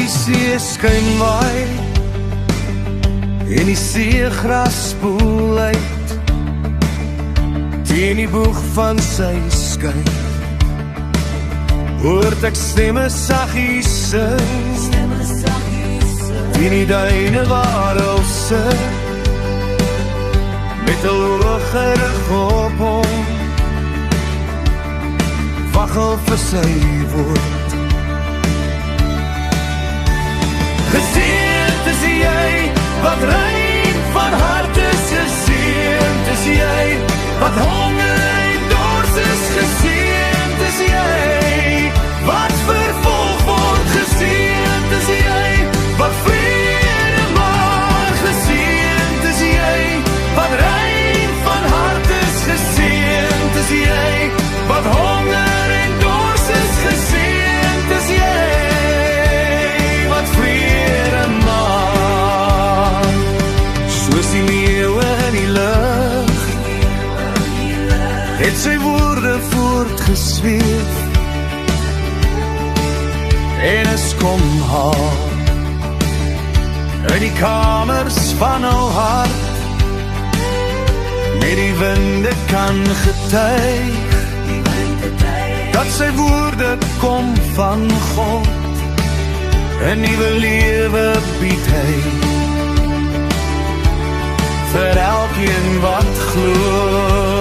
die seeskyn waai en die seegras spoel uit teen die boeg van sy skyn. Hoort ek stemme saggies sing teen die duine waar hulle sit met hul oë gerig op hom, waggel vir sy woord. Geseend is jy wat rein van hart is, geseend is jy wat honger en dors is, geseend is jy wat vervolg word, geseend is jy wat vrede maak, geseend is jy wat rein van hart is, geseend is jy wat honger en dors is, geseend is jy wat vrede maak. Soos die leeuwe in die lug het sy woorde voortgesweef en is kom haal uit die kamers van hul hart, met die winde kan getuig dat sy woorde kom van God, 'n nuwe lewe bied hy vir elkeen wat glo.